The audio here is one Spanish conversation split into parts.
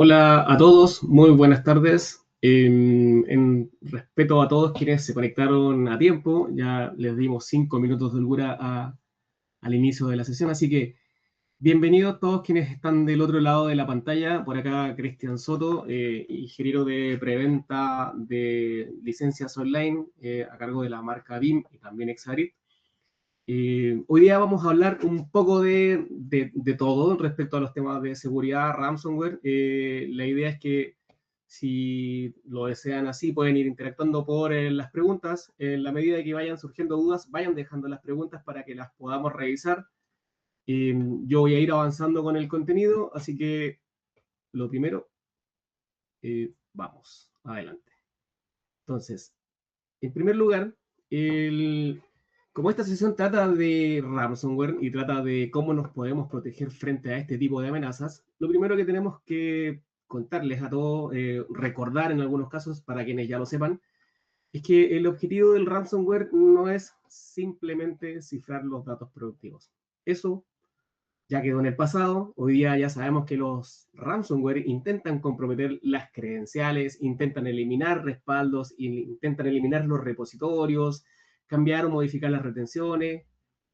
Hola a todos, muy buenas tardes. En respeto a todos quienes se conectaron a tiempo, ya les dimos 5 minutos de holgura al inicio de la sesión, así que bienvenidos todos quienes están del otro lado de la pantalla. Por acá Cristian Soto, ingeniero de preventa de licencias online a cargo de la marca BIM y también Exarit. Hoy día vamos a hablar un poco de todo respecto a los temas de seguridad, ransomware. La idea es que si lo desean así, pueden ir interactuando por las preguntas. En la medida que vayan surgiendo dudas, vayan dejando las preguntas para que las podamos revisar. Yo voy a ir avanzando con el contenido, así que lo primero, vamos, adelante. Entonces, en primer lugar, como esta sesión trata de ransomware y trata de cómo nos podemos proteger frente a este tipo de amenazas, lo primero que tenemos que contarles a todos, recordar en algunos casos para quienes ya lo sepan, es que el objetivo del ransomware no es simplemente cifrar los datos productivos. Eso ya quedó en el pasado. Hoy día ya sabemos que los ransomware intentan comprometer las credenciales, intentan eliminar respaldos, intentan eliminar los repositorios, cambiar o modificar las retenciones,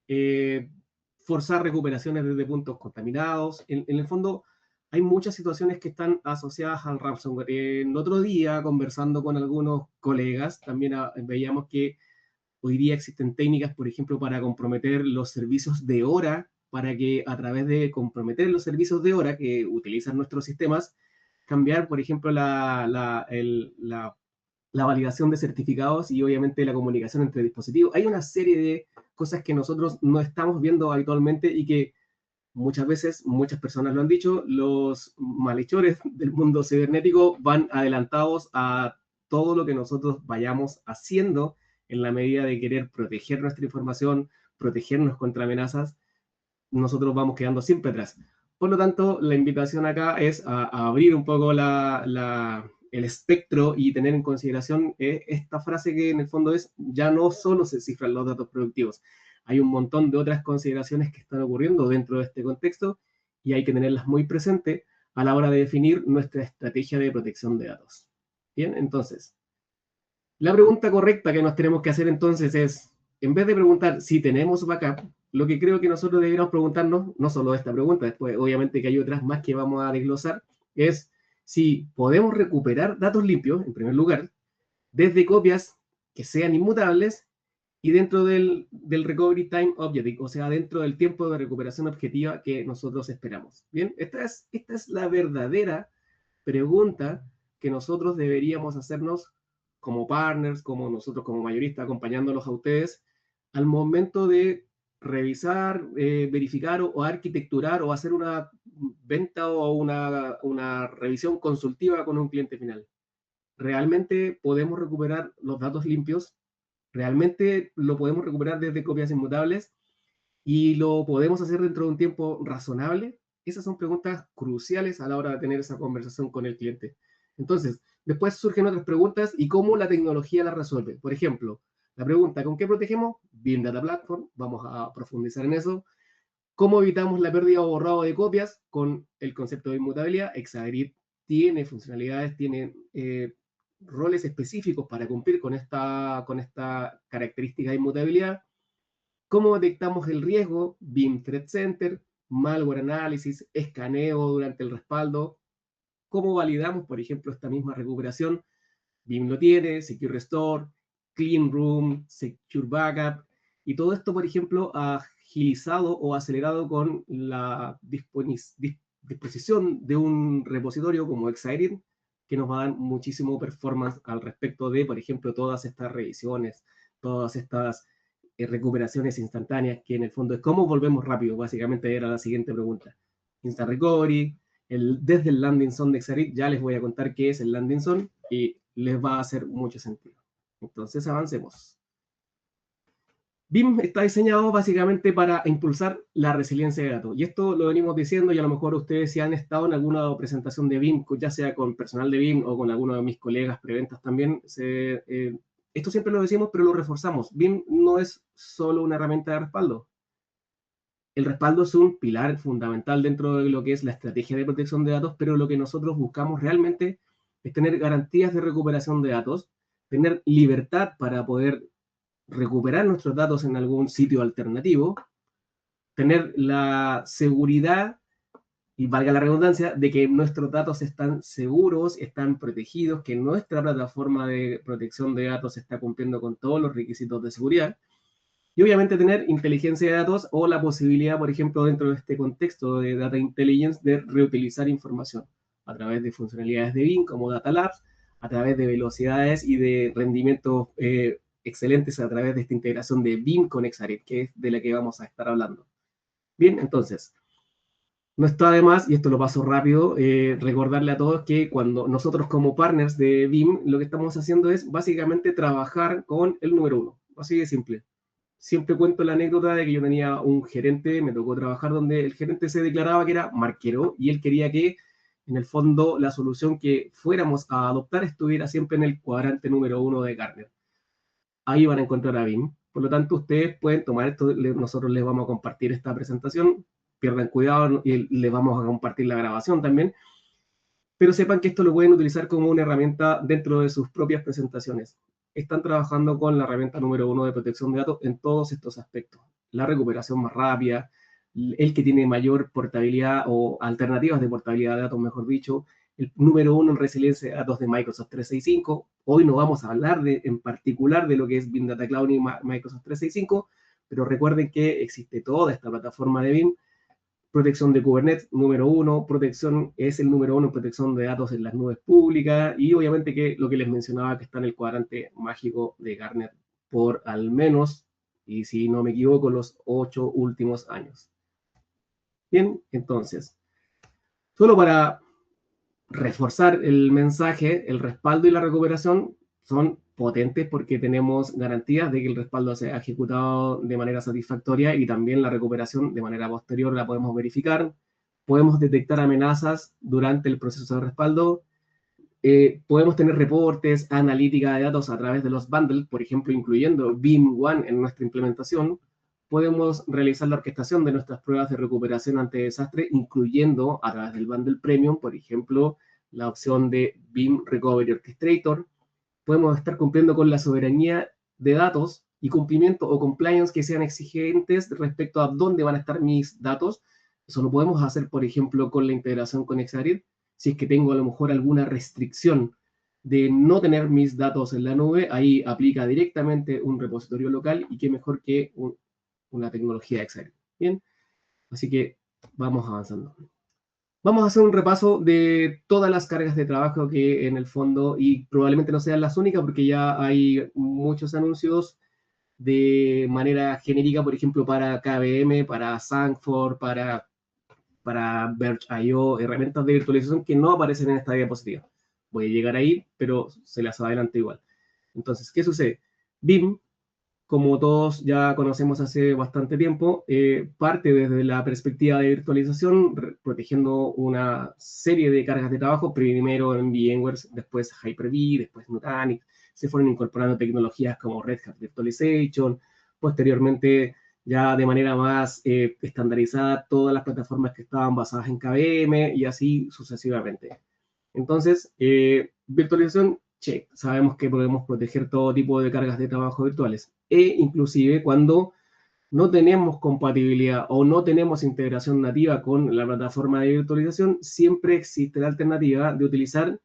eh, forzar recuperaciones desde puntos contaminados. En el fondo, hay muchas situaciones que están asociadas al ransomware. El otro día, conversando con algunos colegas, también veíamos que hoy día existen técnicas, por ejemplo, para comprometer los servicios de hora, para que a través de comprometer los servicios de hora que utilizan nuestros sistemas, cambiar, por ejemplo, la validación de certificados y obviamente la comunicación entre dispositivos. Hay una serie de cosas que nosotros no estamos viendo habitualmente y que muchas veces, muchas personas lo han dicho, los malhechores del mundo cibernético van adelantados a todo lo que nosotros vayamos haciendo en la medida de querer proteger nuestra información, protegernos contra amenazas, nosotros vamos quedando siempre atrás. Por lo tanto, la invitación acá es a abrir un poco el espectro y tener en consideración esta frase que en el fondo es, ya no solo se cifran los datos productivos, hay un montón de otras consideraciones que están ocurriendo dentro de este contexto y hay que tenerlas muy presentes a la hora de definir nuestra estrategia de protección de datos. Bien, entonces, la pregunta correcta que nos tenemos que hacer entonces es, en vez de preguntar si tenemos backup, lo que creo que nosotros deberíamos preguntarnos, no solo esta pregunta, después obviamente que hay otras más que vamos a desglosar, es si podemos recuperar datos limpios, en primer lugar, desde copias que sean inmutables y dentro del recovery time objective, o sea, dentro del tiempo de recuperación objetiva que nosotros esperamos. Bien, esta es la verdadera pregunta que nosotros deberíamos hacernos como partners, como nosotros como mayoristas, acompañándolos a ustedes, al momento de revisar, verificar o arquitecturar o hacer una venta o una revisión consultiva con un cliente final. ¿Realmente podemos recuperar los datos limpios? ¿Realmente lo podemos recuperar desde copias inmutables? ¿Y lo podemos hacer dentro de un tiempo razonable? Esas son preguntas cruciales a la hora de tener esa conversación con el cliente. Entonces, después surgen otras preguntas y cómo la tecnología las resuelve. Por ejemplo, la pregunta, ¿con qué protegemos? BIM Data Platform, vamos a profundizar en eso. ¿Cómo evitamos la pérdida o borrado de copias? Con el concepto de inmutabilidad. Exagrid tiene funcionalidades, tiene roles específicos para cumplir con esta característica de inmutabilidad. ¿Cómo detectamos el riesgo? BIM Threat Center, malware análisis, escaneo durante el respaldo. ¿Cómo validamos, por ejemplo, esta misma recuperación? BIM lo tiene, Secure Restore, Clean Room, Secure Backup, y todo esto, por ejemplo, agilizado o acelerado con la disposición de un repositorio como Excited, que nos va a dar muchísimo performance al respecto de, por ejemplo, todas estas revisiones, todas estas recuperaciones instantáneas, que en el fondo es cómo volvemos rápido, básicamente era la siguiente pregunta. Instant Recovery, desde el landing zone de Exarit, ya les voy a contar qué es el landing zone y les va a hacer mucho sentido. Entonces, avancemos. BIM está diseñado básicamente para impulsar la resiliencia de datos. Y esto lo venimos diciendo y a lo mejor ustedes si han estado en alguna presentación de BIM, ya sea con personal de BIM o con alguno de mis colegas preventas también, esto siempre lo decimos, pero lo reforzamos. BIM no es solo una herramienta de respaldo. El respaldo es un pilar fundamental dentro de lo que es la estrategia de protección de datos, pero lo que nosotros buscamos realmente es tener garantías de recuperación de datos, tener libertad para poder recuperar nuestros datos en algún sitio alternativo, tener la seguridad, y valga la redundancia, de que nuestros datos están seguros, están protegidos, que nuestra plataforma de protección de datos está cumpliendo con todos los requisitos de seguridad. Y obviamente tener inteligencia de datos o la posibilidad, por ejemplo, dentro de este contexto de Data Intelligence, de reutilizar información a través de funcionalidades de BIM como Data Labs, a través de velocidades y de rendimientos excelentes a través de esta integración de BIM con Exarit, que es de la que vamos a estar hablando. Bien, entonces, no está de más, y esto lo paso rápido, recordarle a todos que cuando nosotros como partners de BIM, lo que estamos haciendo es básicamente trabajar con el número uno, así de simple. Siempre cuento la anécdota de que yo tenía un gerente, me tocó trabajar donde el gerente se declaraba que era marquero y él quería que, en el fondo, la solución que fuéramos a adoptar estuviera siempre en el cuadrante número uno de Gartner. Ahí van a encontrar a BIM. Por lo tanto, ustedes pueden tomar esto, nosotros les vamos a compartir esta presentación, pierdan cuidado y les vamos a compartir la grabación también, pero sepan que esto lo pueden utilizar como una herramienta dentro de sus propias presentaciones. Están trabajando con la herramienta número uno de protección de datos en todos estos aspectos. La recuperación más rápida, el que tiene mayor portabilidad o alternativas de portabilidad de datos, mejor dicho, el número uno en resiliencia de datos de Microsoft 365. Hoy no vamos a hablar en particular de lo que es BIM Data Cloud y Microsoft 365, pero recuerden que existe toda esta plataforma de BIM. Protección de Kubernetes, número uno, protección es el número uno, protección de datos en las nubes públicas, y obviamente que lo que les mencionaba, que está en el cuadrante mágico de Gartner por al menos, y si no me equivoco, los 8 últimos años. Bien, entonces, solo para reforzar el mensaje, el respaldo y la recuperación son potentes porque tenemos garantías de que el respaldo se ha ejecutado de manera satisfactoria y también la recuperación de manera posterior la podemos verificar. Podemos detectar amenazas durante el proceso de respaldo. Podemos tener reportes, analítica de datos a través de los bundles, por ejemplo, incluyendo BIM One en nuestra implementación. Podemos realizar la orquestación de nuestras pruebas de recuperación ante desastre, incluyendo a través del bundle premium, por ejemplo, la opción de BIM Recovery Orchestrator. Podemos estar cumpliendo con la soberanía de datos y cumplimiento o compliance que sean exigentes respecto a dónde van a estar mis datos. Eso lo podemos hacer, por ejemplo, con la integración con Exarit. Si es que tengo a lo mejor alguna restricción de no tener mis datos en la nube, ahí aplica directamente un repositorio local, y qué mejor que una tecnología Exarit. Bien, así que vamos avanzando. Vamos a hacer un repaso de todas las cargas de trabajo que en el fondo, y probablemente no sean las únicas porque ya hay muchos anuncios de manera genérica, por ejemplo, para KVM, para Sandford, para Verge.io, herramientas de virtualización que no aparecen en esta diapositiva. Voy a llegar ahí, pero se las adelanto igual. Entonces, ¿qué sucede? BIM, como todos ya conocemos hace bastante tiempo, parte desde la perspectiva de virtualización, protegiendo una serie de cargas de trabajo, primero en VMware, después Hyper-V, después Nutanix. Se fueron incorporando tecnologías como Red Hat Virtualization, posteriormente ya de manera más estandarizada todas las plataformas que estaban basadas en KVM y así sucesivamente. Entonces, virtualización, check. Sabemos que podemos proteger todo tipo de cargas de trabajo virtuales. E inclusive cuando no tenemos compatibilidad o no tenemos integración nativa con la plataforma de virtualización, siempre existe la alternativa de utilizar,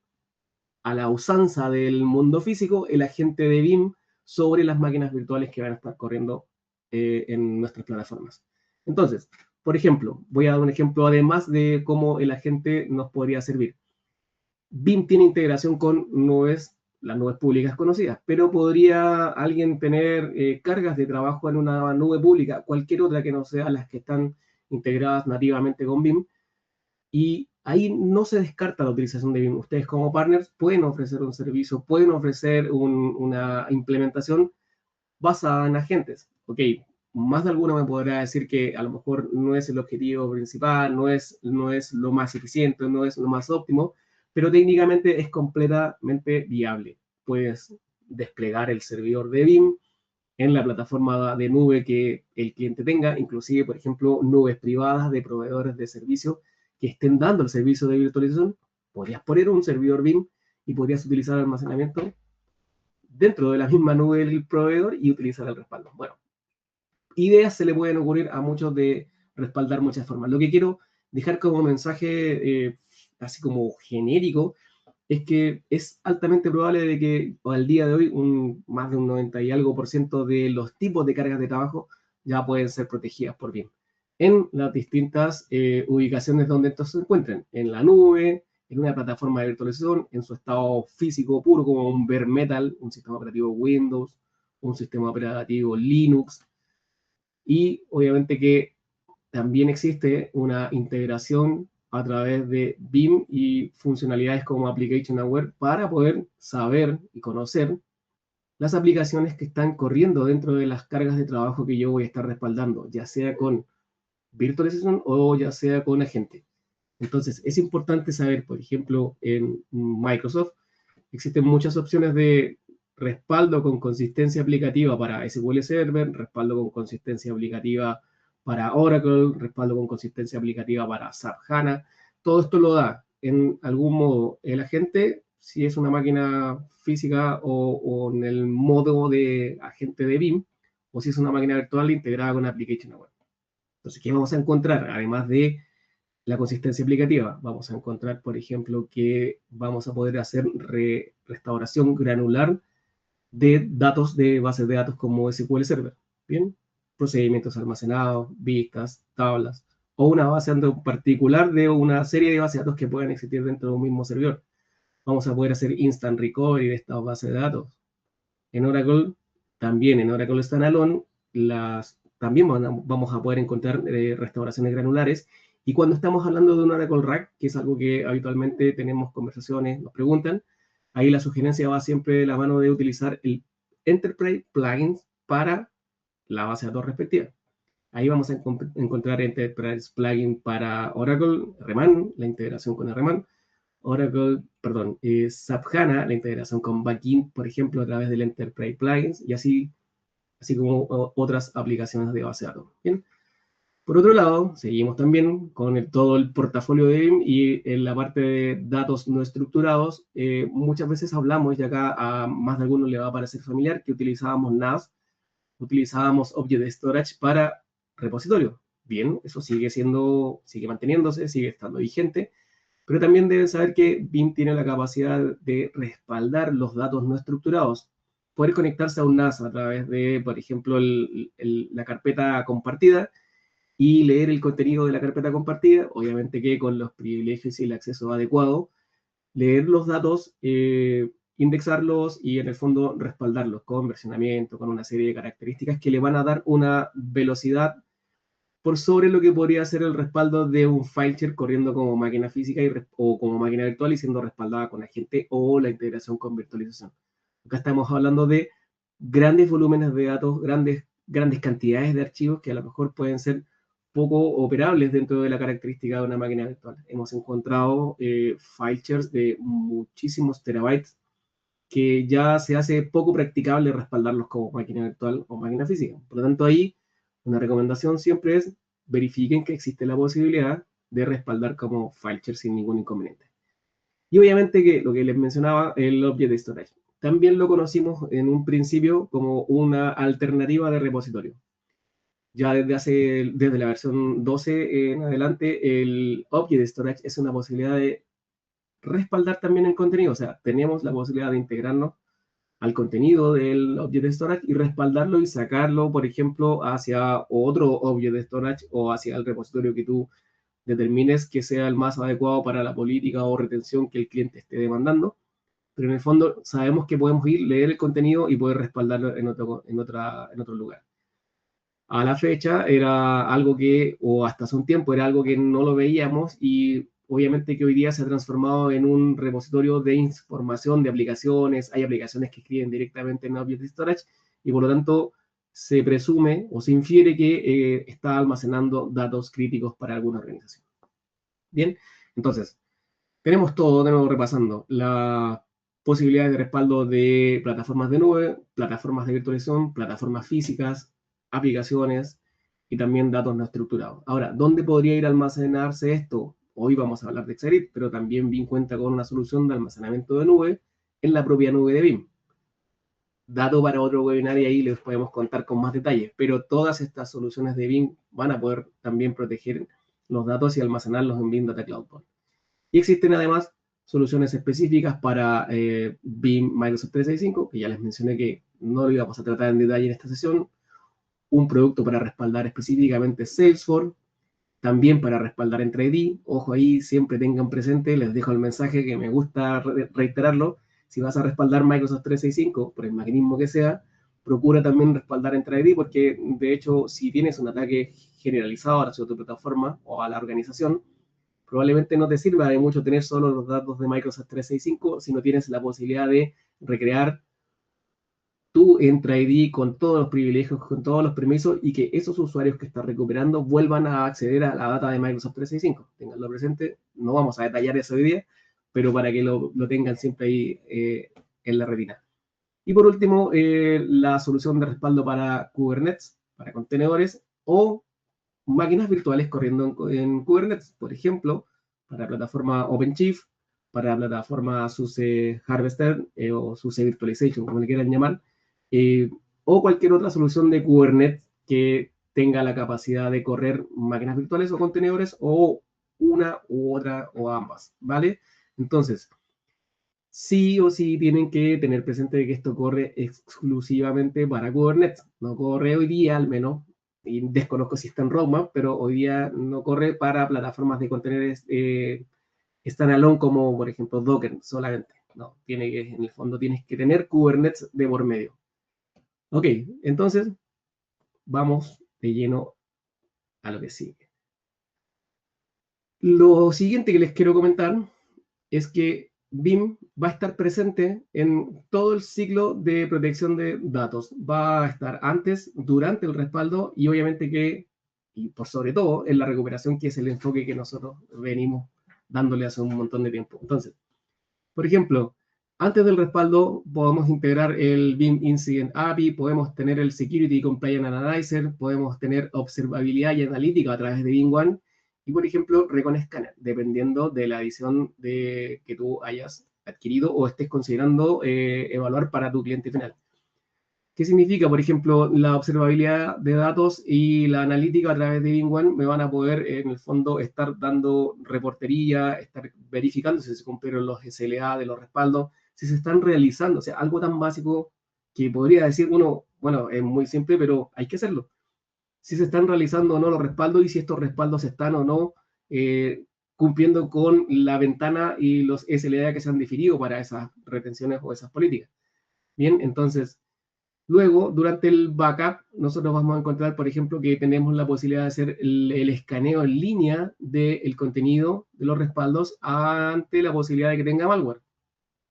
a la usanza del mundo físico, el agente de BIM sobre las máquinas virtuales que van a estar corriendo en nuestras plataformas. Entonces, por ejemplo, voy a dar un ejemplo además de cómo el agente nos podría servir. BIM tiene integración con nubes, las nubes públicas conocidas, pero podría alguien tener cargas de trabajo en una nube pública, cualquier otra que no sea las que están integradas nativamente con BIM, y ahí no se descarta la utilización de BIM. Ustedes como partners pueden ofrecer un servicio, pueden ofrecer una implementación basada en agentes. Ok, más de alguno me podrá decir que a lo mejor no es el objetivo principal, no es lo más eficiente, no es lo más óptimo, pero técnicamente es completamente viable. Puedes desplegar el servidor de BIM en la plataforma de nube que el cliente tenga, inclusive, por ejemplo, nubes privadas de proveedores de servicios que estén dando el servicio de virtualización. Podrías poner un servidor BIM y podrías utilizar almacenamiento dentro de la misma nube del proveedor y utilizar el respaldo. Bueno, ideas se le pueden ocurrir a muchos de respaldar muchas formas. Lo que quiero dejar como mensaje, así como genérico, es que es altamente probable de que al día de hoy más de un 90 y algo % de los tipos de cargas de trabajo ya pueden ser protegidas por BIM en las distintas ubicaciones donde estos se encuentren, en la nube, en una plataforma de virtualización, en su estado físico puro como un bare metal, un sistema operativo Windows, un sistema operativo Linux, y obviamente que también existe una integración a través de BIM y funcionalidades como Application Aware para poder saber y conocer las aplicaciones que están corriendo dentro de las cargas de trabajo que yo voy a estar respaldando, ya sea con virtualización o ya sea con agente. Entonces, es importante saber, por ejemplo, en Microsoft existen muchas opciones de respaldo con consistencia aplicativa para SQL Server, respaldo con consistencia aplicativa para Oracle, respaldo con consistencia aplicativa para SAP HANA. Todo esto lo da en algún modo el agente, si es una máquina física o en el modo de agente de BIM, o si es una máquina virtual integrada con Application Aware. Entonces, ¿qué vamos a encontrar? Además de la consistencia aplicativa, vamos a encontrar, por ejemplo, que vamos a poder hacer restauración granular de datos de bases de datos como SQL Server, ¿bien? Procedimientos almacenados, vistas, tablas, o una base de datos particular de una serie de bases de datos que puedan existir dentro de un mismo servidor. Vamos a poder hacer instant recovery de estas bases de datos. En Oracle, también en Oracle Standalone, también vamos a poder encontrar restauraciones granulares. Y cuando estamos hablando de un Oracle Rack, que es algo que habitualmente tenemos conversaciones, nos preguntan, ahí la sugerencia va siempre de la mano de utilizar el Enterprise Plugins para la base de datos respectiva. Ahí vamos a encontrar Enterprise Plugin para Oracle RMAN, la integración con RMAN, Oracle, perdón, SAP HANA, la integración con Backend, por ejemplo, a través del Enterprise Plugins, y así como otras aplicaciones de base de datos. Bien. Por otro lado, seguimos también con todo el portafolio de BIM y en la parte de datos no estructurados, muchas veces hablamos, y acá a más de algunos le va a parecer familiar, que utilizábamos NAS, utilizábamos Object Storage para repositorio. Bien, eso sigue manteniéndose, sigue estando vigente, pero también deben saber que BIM tiene la capacidad de respaldar los datos no estructurados, poder conectarse a un NAS a través de, por ejemplo, la carpeta compartida y leer el contenido de la carpeta compartida, obviamente que con los privilegios y el acceso adecuado, leer los datos, indexarlos y en el fondo respaldarlos con versionamiento, con una serie de características que le van a dar una velocidad por sobre lo que podría ser el respaldo de un FileShare corriendo como máquina física o como máquina virtual y siendo respaldada con agente o la integración con virtualización. Acá estamos hablando de grandes volúmenes de datos, grandes cantidades de archivos que a lo mejor pueden ser poco operables dentro de la característica de una máquina virtual. Hemos encontrado FileShares de muchísimos terabytes que ya se hace poco practicable respaldarlos como máquina virtual o máquina física. Por lo tanto, ahí una recomendación siempre es verifiquen que existe la posibilidad de respaldar como FileShare sin ningún inconveniente. Y obviamente que lo que les mencionaba, el Object Storage. También lo conocimos en un principio como una alternativa de repositorio. Ya desde la versión 12 en adelante, el Object Storage es una posibilidad de respaldar también el contenido. O sea, teníamos la posibilidad de integrarnos al contenido del Object Storage y respaldarlo y sacarlo, por ejemplo, hacia otro Object Storage o hacia el repositorio que tú determines que sea el más adecuado para la política o retención que el cliente esté demandando. Pero en el fondo sabemos que podemos leer el contenido y poder respaldarlo en otro lugar. A la fecha era algo que, o hasta hace un tiempo, era algo que no lo veíamos y obviamente que hoy día se ha transformado en un repositorio de información de aplicaciones. Hay aplicaciones que escriben directamente en Object Storage y por lo tanto se presume o se infiere que está almacenando datos críticos para alguna organización. Bien, entonces, tenemos todo de nuevo repasando. posibilidades de respaldo de plataformas de nube, plataformas de virtualización, plataformas físicas, aplicaciones y también datos no estructurados. Ahora, ¿dónde podría ir a almacenarse esto? Hoy vamos a hablar de Xarit, pero también BIM cuenta con una solución de almacenamiento de nube en la propia nube de BIM. Dato para otro webinar y ahí les podemos contar con más detalles, pero todas estas soluciones de BIM van a poder también proteger los datos y almacenarlos en BIM Data Cloud. Y existen además soluciones específicas para BIM Microsoft 365, que ya les mencioné que no lo íbamos a tratar en detalle en esta sesión, un producto para respaldar específicamente Salesforce, también para respaldar EntreID. Ojo ahí, siempre tengan presente, les dejo el mensaje que me gusta reiterarlo, si vas a respaldar Microsoft 365, por el mecanismo que sea, procura también respaldar EntreID, porque de hecho, si tienes un ataque generalizado hacia tu plataforma o a la organización, probablemente no te sirva de mucho tener solo los datos de Microsoft 365 si no tienes la posibilidad de recrear tu EntreID con todos los privilegios, con todos los permisos y que esos usuarios que estás recuperando vuelvan a acceder a la data de Microsoft 365. Tenganlo presente, no vamos a detallar eso hoy día, pero para que lo tengan siempre ahí en la retina. Y por último, la solución de respaldo para Kubernetes, para contenedores o máquinas virtuales corriendo en Kubernetes, por ejemplo, para la plataforma OpenShift, para la plataforma SUSE Harvester o SUSE Virtualization, como le quieran llamar, o cualquier otra solución de Kubernetes que tenga la capacidad de correr máquinas virtuales o contenedores o una u otra o ambas, ¿vale? Entonces, sí o sí tienen que tener presente que esto corre exclusivamente para Kubernetes. No corre hoy día, al menos, y desconozco si está en roadmap, pero hoy día no corre para plataformas de contenedores standalone como, por ejemplo, Docker solamente. No, tiene que, en el fondo tienes que tener Kubernetes de por medio. Ok, entonces vamos de lleno a lo que sigue. Lo siguiente que les quiero comentar es que BIM va a estar presente en todo el ciclo de protección de datos. Va a estar antes, durante el respaldo y obviamente que, y por sobre todo, en la recuperación, que es el enfoque que nosotros venimos dándole hace un montón de tiempo. Entonces, por ejemplo, antes del respaldo podemos integrar el BIM Incident API, podemos tener el Security Compliance Analyzer, podemos tener observabilidad y analítica a través de BIM One, y por ejemplo, Recon Scanner, dependiendo de la edición que tú hayas adquirido o estés considerando evaluar para tu cliente final. ¿Qué significa? Por ejemplo, la observabilidad de datos y la analítica a través de BIM One me van a poder, en el fondo, estar dando reportería, estar verificando si se cumplieron los SLA de los respaldos, si se están realizando, o sea, algo tan básico que podría decir uno, bueno, es muy simple, pero hay que hacerlo. Si se están realizando o no los respaldos y si estos respaldos están o no cumpliendo con la ventana y los SLA que se han definido para esas retenciones o esas políticas. Bien, entonces, luego, durante el backup, nosotros vamos a encontrar, por ejemplo, que tenemos la posibilidad de hacer el escaneo en línea del contenido de los respaldos ante la posibilidad de que tenga malware.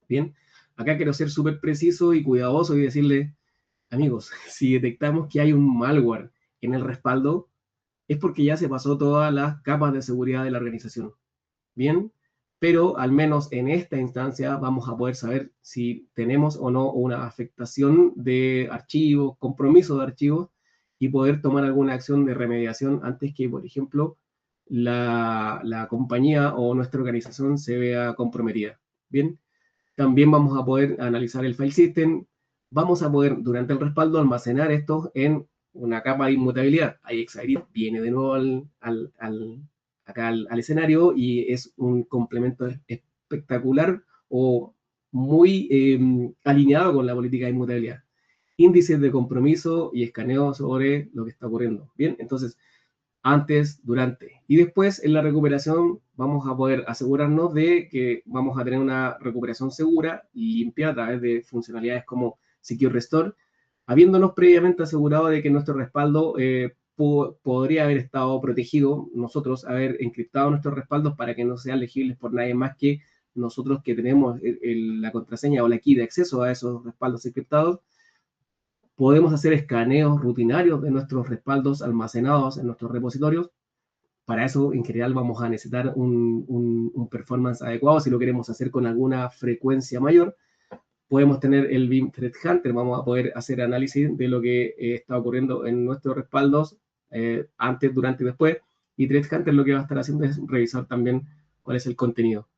Bien, acá quiero ser súper preciso y cuidadoso y decirle, amigos, si detectamos que hay un malware en el respaldo, es porque ya se pasó todas las capas de seguridad de la organización. Bien, pero al menos en esta instancia vamos a poder saber si tenemos o no una afectación de archivos, compromiso de archivos y poder tomar alguna acción de remediación antes que, por ejemplo, la compañía o nuestra organización se vea comprometida. Bien, también vamos a poder analizar el file system, vamos a poder durante el respaldo almacenar estos en una capa de inmutabilidad. iXID viene de nuevo acá al escenario y es un complemento espectacular o muy alineado con la política de inmutabilidad. Índices de compromiso y escaneo sobre lo que está ocurriendo. Bien, entonces, antes, durante y después en la recuperación vamos a poder asegurarnos de que vamos a tener una recuperación segura y limpia a través de funcionalidades como Secure Restore, habiéndonos previamente asegurado de que nuestro respaldo podría haber estado protegido, nosotros haber encriptado nuestros respaldos para que no sean legibles por nadie más que nosotros que tenemos la contraseña o la key de acceso a esos respaldos encriptados. Podemos hacer escaneos rutinarios de nuestros respaldos almacenados en nuestros repositorios. Para eso, en general, vamos a necesitar un performance adecuado si lo queremos hacer con alguna frecuencia mayor. Podemos tener el BIM Threat Hunter, vamos a poder hacer análisis de lo que está ocurriendo en nuestros respaldos antes, durante y después. Y Threat Hunter lo que va a estar haciendo es revisar también cuál es el contenido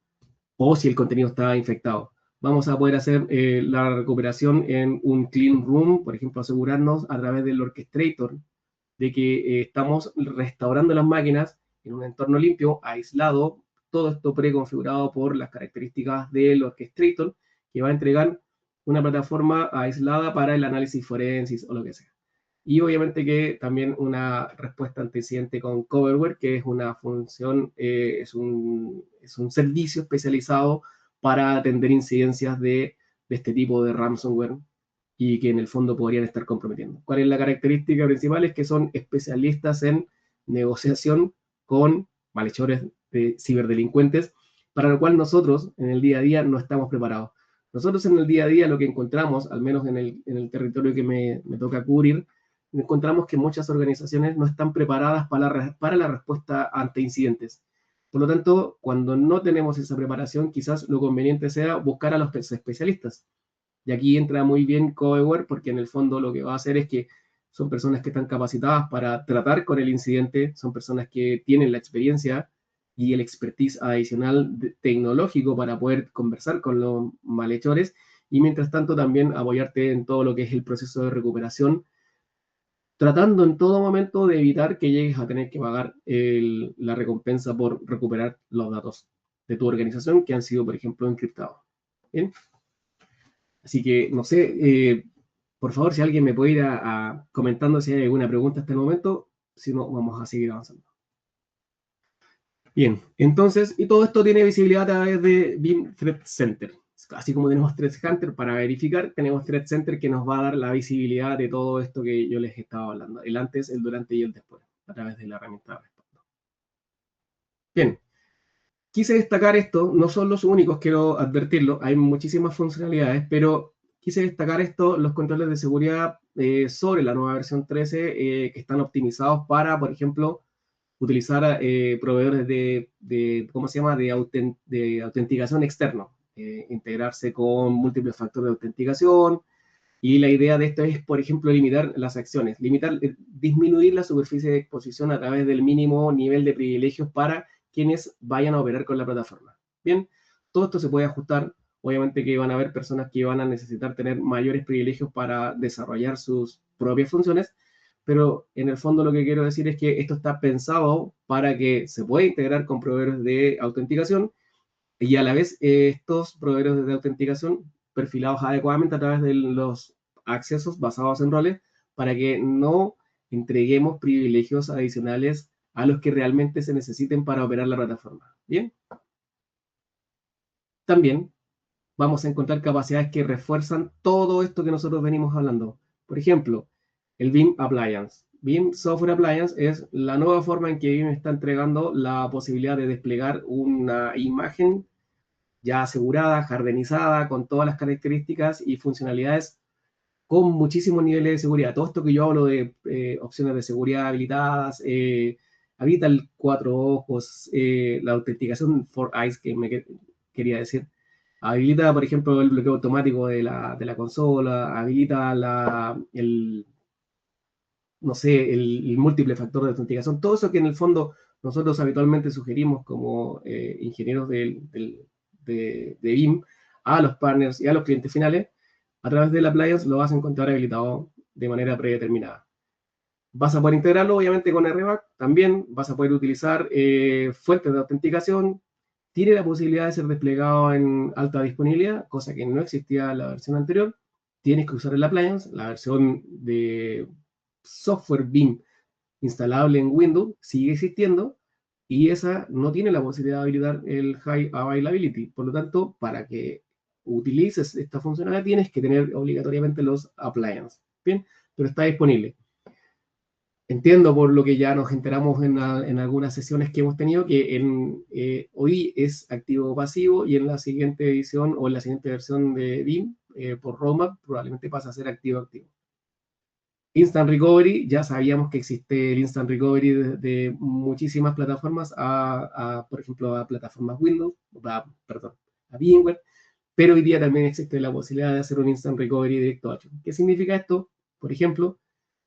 o si el contenido está infectado. Vamos a poder hacer la recuperación en un clean room, por ejemplo, asegurarnos a través del orchestrator de que estamos restaurando las máquinas en un entorno limpio, aislado, todo esto preconfigurado por las características del orchestrator, que va a entregar una plataforma aislada para el análisis forensis o lo que sea. Y obviamente que también una respuesta ante incidente con Coverware, que es una función, es un servicio especializado para atender incidencias de este tipo de ransomware y que en el fondo podrían estar comprometiendo. ¿Cuál es la característica principal? Es que son especialistas en negociación con malhechores de ciberdelincuentes, para lo cual nosotros en el día a día no estamos preparados. Nosotros en el día a día lo que encontramos, al menos en el territorio que me toca cubrir, encontramos que muchas organizaciones no están preparadas para la respuesta ante incidentes. Por lo tanto, cuando no tenemos esa preparación, quizás lo conveniente sea buscar a los especialistas. Y aquí entra muy bien Coverware, porque en el fondo lo que va a hacer es que son personas que están capacitadas para tratar con el incidente, son personas que tienen la experiencia y el expertise adicional tecnológico para poder conversar con los malhechores y mientras tanto también apoyarte en todo lo que es el proceso de recuperación, tratando en todo momento de evitar que llegues a tener que pagar la recompensa por recuperar los datos de tu organización que han sido, por ejemplo, encriptados. ¿Bien? Así que, no sé, por favor, si alguien me puede ir comentando si hay alguna pregunta hasta el momento, si no, vamos a seguir avanzando. Bien, entonces, y todo esto tiene visibilidad a través de BIM Threat Center. Así como tenemos Threat Hunter para verificar, tenemos Threat Center que nos va a dar la visibilidad de todo esto que yo les estaba hablando, el antes, el durante y el después, a través de la herramienta de respaldo. Bien, quise destacar esto, no son los únicos, quiero advertirlo, hay muchísimas funcionalidades, pero quise destacar esto, los controles de seguridad sobre la nueva versión 13 que están optimizados para, por ejemplo, utilizar proveedores ¿cómo se llama?, de autenticación externo, integrarse con múltiples factores de autenticación, y la idea de esto es, por ejemplo, limitar las acciones, disminuir la superficie de exposición a través del mínimo nivel de privilegios para quienes vayan a operar con la plataforma. Bien, todo esto se puede ajustar. Obviamente que van a haber personas que van a necesitar tener mayores privilegios para desarrollar sus propias funciones, pero en el fondo lo que quiero decir es que esto está pensado para que se pueda integrar con proveedores de autenticación y a la vez estos proveedores de autenticación perfilados adecuadamente a través de los accesos basados en roles para que no entreguemos privilegios adicionales a los que realmente se necesiten para operar la plataforma. Bien. También vamos a encontrar capacidades que refuerzan todo esto que nosotros venimos hablando. Por ejemplo, el BIM Appliance. BIM Software Appliance es la nueva forma en que BIM está entregando la posibilidad de desplegar una imagen ya asegurada, jardinizada, con todas las características y funcionalidades con muchísimos niveles de seguridad. Todo esto que yo hablo de opciones de seguridad habilitadas, habilita el 4 ojos, la autenticación for eyes que quería decir, habilita, por ejemplo, el bloqueo automático de la consola, habilita no sé, el múltiple factor de autenticación, todo eso que en el fondo nosotros habitualmente sugerimos como ingenieros de BIM a los partners y a los clientes finales, a través del appliance lo vas a encontrar habilitado de manera predeterminada. Vas a poder integrarlo obviamente con RBAC, también vas a poder utilizar fuentes de autenticación, tiene la posibilidad de ser desplegado en alta disponibilidad, cosa que no existía en la versión anterior. Tienes que usar el appliance, la versión de software BIM instalable en Windows sigue existiendo y esa no tiene la posibilidad de habilitar el High Availability. Por lo tanto, para que utilices esta funcionalidad tienes que tener obligatoriamente los appliances. Bien, pero está disponible. Entiendo por lo que ya nos enteramos en algunas sesiones que hemos tenido que hoy es activo o pasivo y en la siguiente edición o en la siguiente versión de BIM por roadmap probablemente pasa a ser activo-activo. Instant Recovery, ya sabíamos que existe el Instant Recovery de muchísimas plataformas, por ejemplo, a plataformas Windows, perdón, a VMware, pero hoy día también existe la posibilidad de hacer un instant recovery directo a Azure. ¿Qué significa esto? Por ejemplo,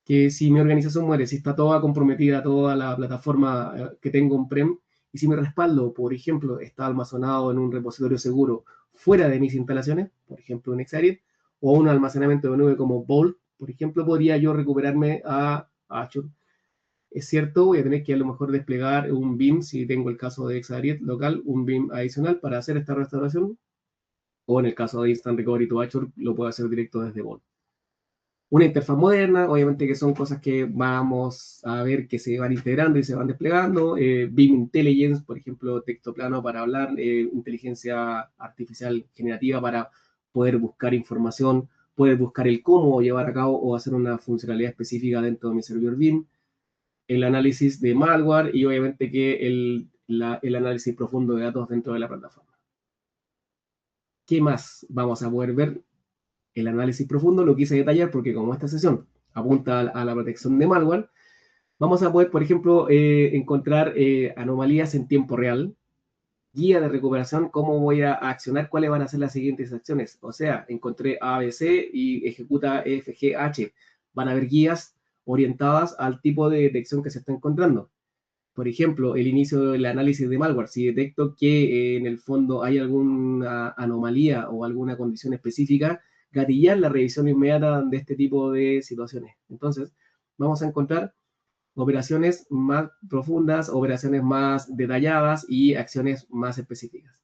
que si mi organización muere, si está toda comprometida, toda la plataforma que tengo on-prem, y si mi respaldo, por ejemplo, está almacenado en un repositorio seguro fuera de mis instalaciones, por ejemplo, en Xarit, o un almacenamiento de nube como Vault, por ejemplo, podría yo recuperarme a Azure. Es cierto, voy a tener que a lo mejor desplegar un BIM, si tengo el caso de Xarit local, un BIM adicional para hacer esta restauración, o en el caso de Instant Recovery to Azure, lo puedo hacer directo desde Vault. Una interfaz moderna, obviamente que son cosas que vamos a ver que se van integrando y se van desplegando. BIM Intelligence, por ejemplo, texto plano para hablar, inteligencia artificial generativa para poder buscar información, poder buscar el cómo llevar a cabo o hacer una funcionalidad específica dentro de mi servidor BIM, el análisis de malware y obviamente que el análisis profundo de datos dentro de la plataforma. ¿Qué más vamos a poder ver? El análisis profundo lo quise detallar porque como esta sesión apunta a la protección de malware, vamos a poder, por ejemplo, encontrar anomalías en tiempo real, guía de recuperación, cómo voy a accionar, cuáles van a ser las siguientes acciones. O sea, encontré ABC y ejecuta EFGH. Van a haber guías orientadas al tipo de detección que se está encontrando. Por ejemplo, el inicio del análisis de malware. Si detecto que en el fondo hay alguna anomalía o alguna condición específica, gatillar la revisión inmediata de este tipo de situaciones. Entonces, vamos a encontrar operaciones más profundas, operaciones más detalladas y acciones más específicas.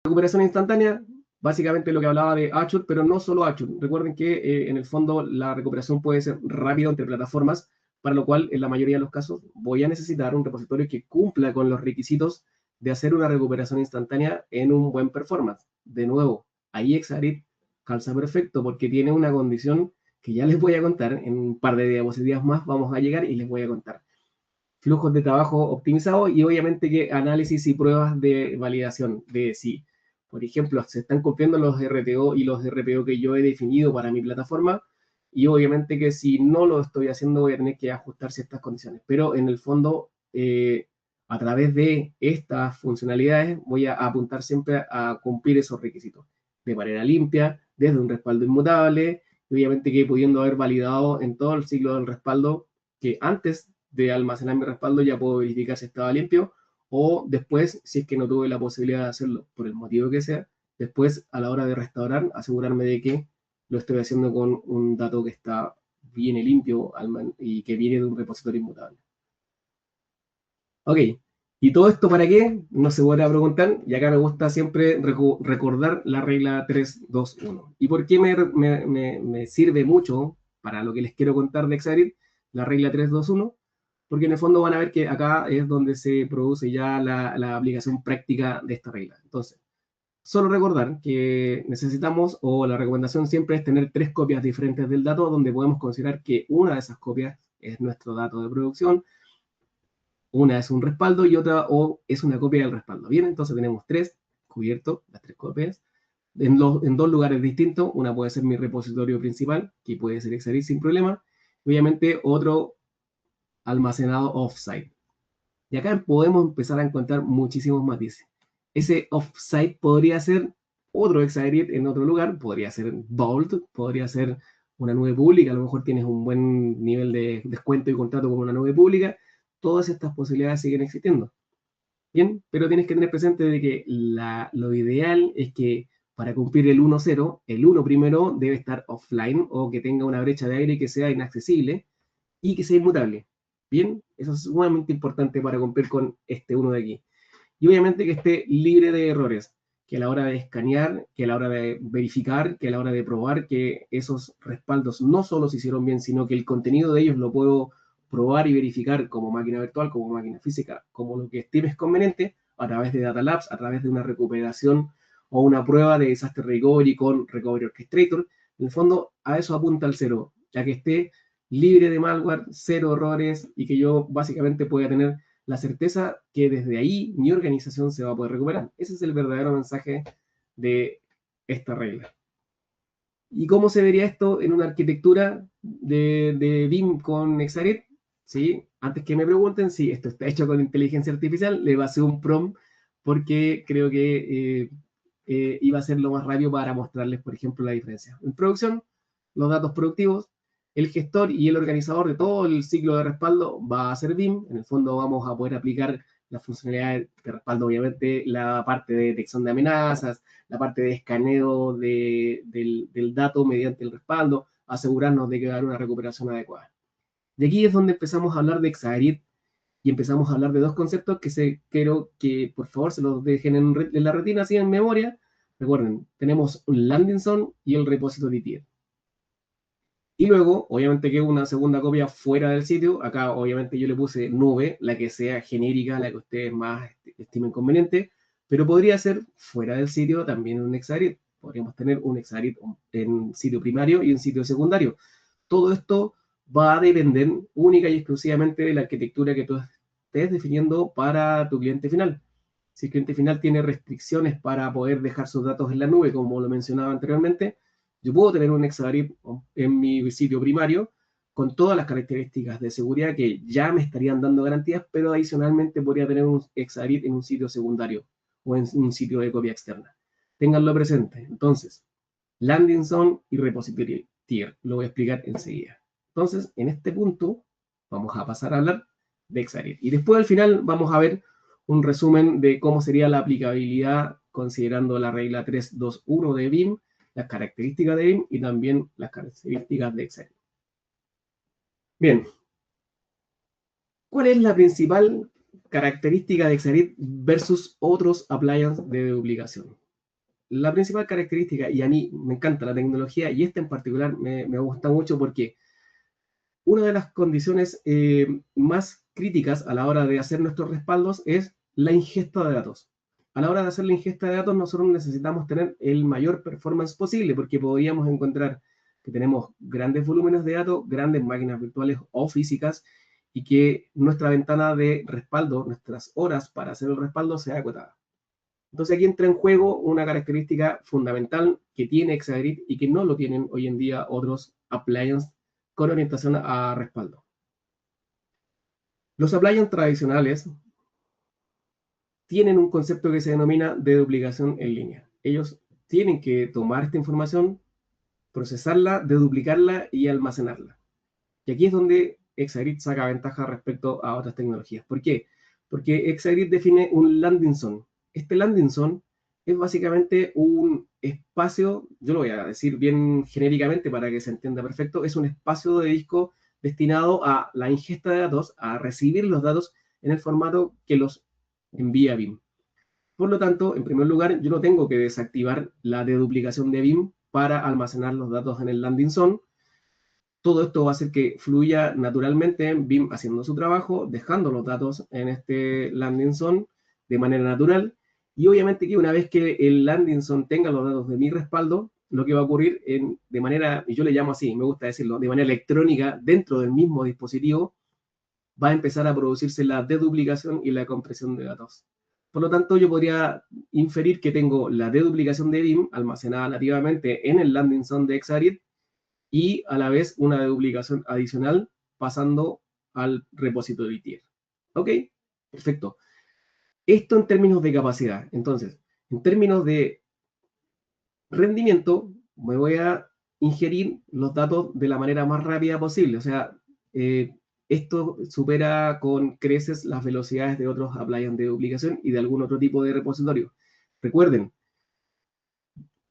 Recuperación instantánea, básicamente lo que hablaba de Azure, pero no solo Azure. Recuerden que en el fondo la recuperación puede ser rápida entre plataformas, para lo cual en la mayoría de los casos voy a necesitar un repositorio que cumpla con los requisitos de hacer una recuperación instantánea en un buen performance. De nuevo, ahí Xarit calza perfecto porque tiene una condición que ya les voy a contar, en un par de diapositivas más vamos a llegar y les voy a contar. Flujos de trabajo optimizados y obviamente que análisis y pruebas de validación de si, por ejemplo, se están cumpliendo los RTO y los RPO que yo he definido para mi plataforma y obviamente que si no lo estoy haciendo voy a tener que ajustar ciertas condiciones. Pero en el fondo, a través de estas funcionalidades voy a apuntar siempre a cumplir esos requisitos de manera limpia, desde un respaldo inmutable, y obviamente que pudiendo haber validado en todo el ciclo del respaldo que antes de almacenar mi respaldo ya puedo verificar si estaba limpio o después, si es que no tuve la posibilidad de hacerlo por el motivo que sea, después a la hora de restaurar, asegurarme de que lo estoy haciendo con un dato que está bien limpio y que viene de un repositorio inmutable. Ok, ¿y todo esto para qué? No se podrá preguntar, y acá me gusta siempre recordar la regla 3-2-1. ¿Y por qué me sirve mucho para lo que les quiero contar de Xarit, la regla 3-2-1? Porque en el fondo van a ver que acá es donde se produce ya la aplicación práctica de esta regla. Entonces, solo recordar que necesitamos, o la recomendación siempre es tener 3 copias diferentes del dato, donde podemos considerar que una de esas copias es nuestro dato de producción, una es un respaldo y otra o es una copia del respaldo. Bien, entonces tenemos 3 cubiertos, las 3 copias, en 2 lugares distintos. Una puede ser mi repositorio principal, que puede ser Xarit sin problema. Obviamente otro almacenado offsite. Y acá podemos empezar a encontrar muchísimos matices. Ese offsite podría ser otro Xarit en otro lugar, podría ser Vault, podría ser una nube pública, a lo mejor tienes un buen nivel de descuento y contrato con una nube pública. Todas estas posibilidades siguen existiendo. Bien, pero tienes que tener presente de que lo ideal es que para cumplir el 1.0, el 1 primero debe estar offline o que tenga una brecha de aire que sea inaccesible y que sea inmutable. Bien, eso es sumamente importante para cumplir con este 1 de aquí. Y obviamente que esté libre de errores, que a la hora de escanear, que a la hora de verificar, que a la hora de probar que esos respaldos no solo se hicieron bien, sino que el contenido de ellos lo puedo probar y verificar como máquina virtual, como máquina física, como lo que estimes conveniente, a través de Data Labs, a través de una recuperación o una prueba de Disaster Recovery con Recovery Orchestrator. En el fondo, a eso apunta el 0, ya que esté libre de malware, 0 errores y que yo básicamente pueda tener la certeza que desde ahí mi organización se va a poder recuperar. Ese es el verdadero mensaje de esta regla. ¿Y cómo se vería esto en una arquitectura de BIM con Xarit? ¿Sí? Antes que me pregunten si esto está hecho con inteligencia artificial, le va a hacer un prompt porque creo que iba a ser lo más rápido para mostrarles, por ejemplo, la diferencia. En producción, los datos productivos, el gestor y el organizador de todo el ciclo de respaldo va a ser BIM. En el fondo vamos a poder aplicar las funcionalidades de respaldo, obviamente, la parte de detección de amenazas, la parte de escaneo del dato mediante el respaldo, asegurarnos de que va a haber una recuperación adecuada. Y aquí es donde empezamos a hablar de Xagrid y empezamos a hablar de dos conceptos que quiero que por favor se los dejen en la retina, así en memoria. Recuerden, tenemos un landing zone y el repository tier. Y luego, obviamente que una segunda copia fuera del sitio. Acá obviamente yo le puse nube, la que sea genérica, la que ustedes más estimen conveniente, pero podría ser fuera del sitio también un Xagrid. Podríamos tener un Xagrid en sitio primario y en sitio secundario. Todo esto va a depender única y exclusivamente de la arquitectura que tú estés definiendo para tu cliente final. Si el cliente final tiene restricciones para poder dejar sus datos en la nube, como lo mencionaba anteriormente, yo puedo tener un Xagrid en mi sitio primario con todas las características de seguridad que ya me estarían dando garantías, pero adicionalmente podría tener un Xagrid en un sitio secundario o en un sitio de copia externa. Ténganlo presente. Entonces, landing zone y repository tier. Lo voy a explicar enseguida. Entonces, en este punto, vamos a pasar a hablar de Xagrid. Y después, al final, vamos a ver un resumen de cómo sería la aplicabilidad considerando la regla 321 de BIM, las características de BIM y también las características de Xagrid. Bien, ¿cuál es la principal característica de Xagrid versus otros appliances de duplicación? La principal característica, y a mí me encanta la tecnología, y esta en particular me gusta mucho porque una de las condiciones más críticas a la hora de hacer nuestros respaldos es la ingesta de datos. A la hora de hacer la ingesta de datos, nosotros necesitamos tener el mayor performance posible, porque podríamos encontrar que tenemos grandes volúmenes de datos, grandes máquinas virtuales o físicas, y que nuestra ventana de respaldo, nuestras horas para hacer el respaldo, sea acotada. Entonces aquí entra en juego una característica fundamental que tiene Xagrid y que no lo tienen hoy en día otros appliances con orientación a respaldo. Los appliances tradicionales tienen un concepto que se denomina de duplicación en línea. Ellos tienen que tomar esta información, procesarla, deduplicarla y almacenarla. Y aquí es donde Xagrid saca ventaja respecto a otras tecnologías. ¿Por qué? Porque Xagrid define un landing zone. Este landing zone es básicamente un espacio, yo lo voy a decir bien genéricamente para que se entienda perfecto, es un espacio de disco destinado a la ingesta de datos, a recibir los datos en el formato que los envía BIM. Por lo tanto, en primer lugar, yo no tengo que desactivar la deduplicación de BIM para almacenar los datos en el landing zone. Todo esto va a hacer que fluya naturalmente BIM haciendo su trabajo, dejando los datos en este landing zone de manera natural. Y obviamente que una vez que el landing zone tenga los datos de mi respaldo, lo que va a ocurrir de manera, y yo le llamo así, me gusta decirlo, de manera electrónica dentro del mismo dispositivo, va a empezar a producirse la deduplicación y la compresión de datos. Por lo tanto, yo podría inferir que tengo la deduplicación de BIM almacenada nativamente en el landing zone de Xagrid y a la vez una duplicación adicional pasando al repository tier. ¿Ok? Perfecto. Esto en términos de capacidad. Entonces, en términos de rendimiento, me voy a ingerir los datos de la manera más rápida posible. O sea, esto supera con creces las velocidades de otros appliances de duplicación y de algún otro tipo de repositorio. Recuerden,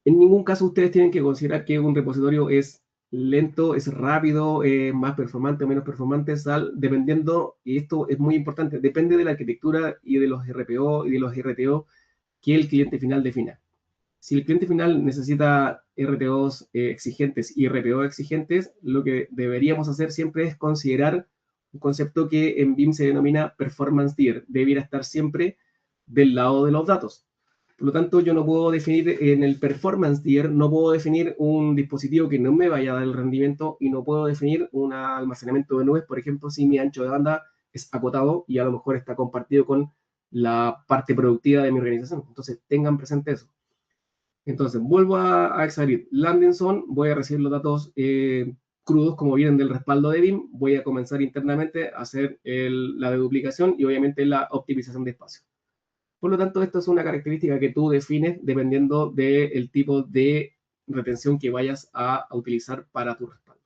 en ningún caso ustedes tienen que considerar que un repositorio es lento, es rápido, más performante o menos performante, dependiendo, y esto es muy importante, depende de la arquitectura y de los RPO y de los RTO que el cliente final defina. Si el cliente final necesita RTOs exigentes y RPO exigentes, lo que deberíamos hacer siempre es considerar un concepto que en BIM se denomina performance tier. Debiera estar siempre del lado de los datos. Por lo tanto, yo no puedo definir en el performance tier, no puedo definir un dispositivo que no me vaya a dar el rendimiento y no puedo definir un almacenamiento de nubes, por ejemplo, si mi ancho de banda es acotado y a lo mejor está compartido con la parte productiva de mi organización. Entonces, tengan presente eso. Entonces, vuelvo a Xagrid. Landing zone, voy a recibir los datos crudos como vienen del respaldo de BIM. Voy a comenzar internamente a hacer la deduplicación y obviamente la optimización de espacio. Por lo tanto, esto es una característica que tú defines dependiendo del tipo de retención que vayas a utilizar para tu respaldo.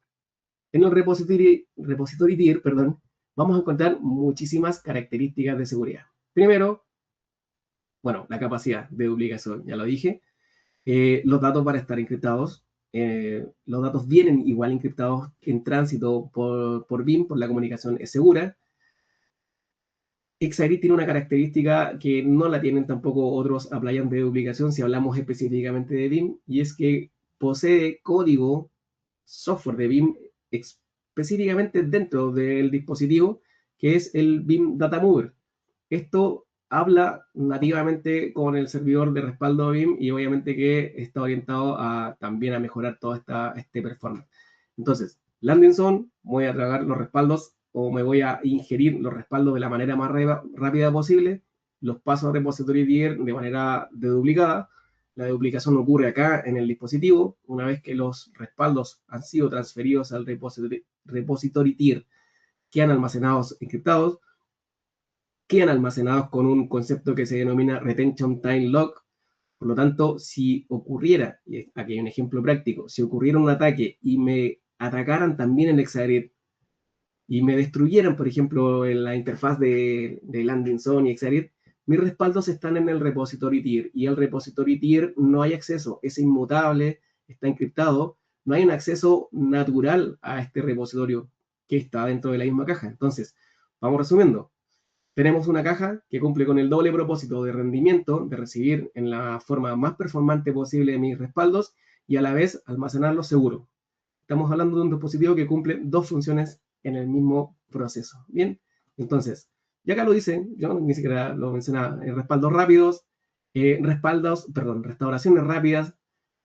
En el repository tier, perdón, vamos a encontrar muchísimas características de seguridad. Primero, bueno, la capacidad de duplicación, ya lo dije. Los datos van a estar encriptados. Los datos vienen igual encriptados en tránsito por BIM, por la comunicación es segura. Xarit tiene una característica que no la tienen tampoco otros appliances de duplicación si hablamos específicamente de BIM, y es que posee código, software de BIM específicamente dentro del dispositivo, que es el BIM Data Mover. Esto habla nativamente con el servidor de respaldo BIM y obviamente que está orientado también a mejorar toda este performance. Entonces, landing zone, voy a tragar los respaldos o me voy a ingerir los respaldos de la manera más rápida posible. Los paso a repository tier de manera deduplicada. La duplicación ocurre acá en el dispositivo. Una vez que los respaldos han sido transferidos al repository tier, quedan almacenados encriptados, quedan almacenados con un concepto que se denomina Retention Time Lock. Por lo tanto, si ocurriera, y aquí hay un ejemplo práctico, si ocurriera un ataque y me atacaran también en Xarit y me destruyeran, por ejemplo, en la interfaz de Landing Zone y Xarit, mis respaldos están en el repository tier y el repository tier no hay acceso, es inmutable, está encriptado, no hay un acceso natural a este repositorio que está dentro de la misma caja. Entonces, vamos resumiendo. Tenemos una caja que cumple con el doble propósito de rendimiento, de recibir en la forma más performante posible mis respaldos y a la vez almacenarlos seguro. Estamos hablando de un dispositivo que cumple dos funciones en el mismo proceso. Bien, entonces, ya acá lo dice, yo ni siquiera lo mencionaba, respaldos rápidos, restauraciones rápidas,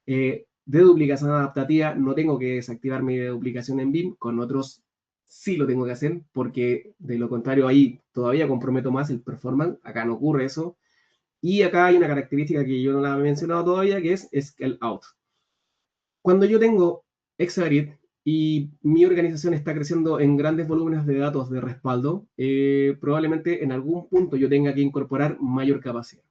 de duplicación adaptativa, no tengo que desactivar mi duplicación en BIM, con otros sí lo tengo que hacer, porque de lo contrario ahí todavía comprometo más el performance, acá no ocurre eso. Y acá hay una característica que yo no la he mencionado todavía, que es Scale Out. Cuando yo tengo Xarit y mi organización está creciendo en grandes volúmenes de datos de respaldo, probablemente en algún punto yo tenga que incorporar mayor capacidad.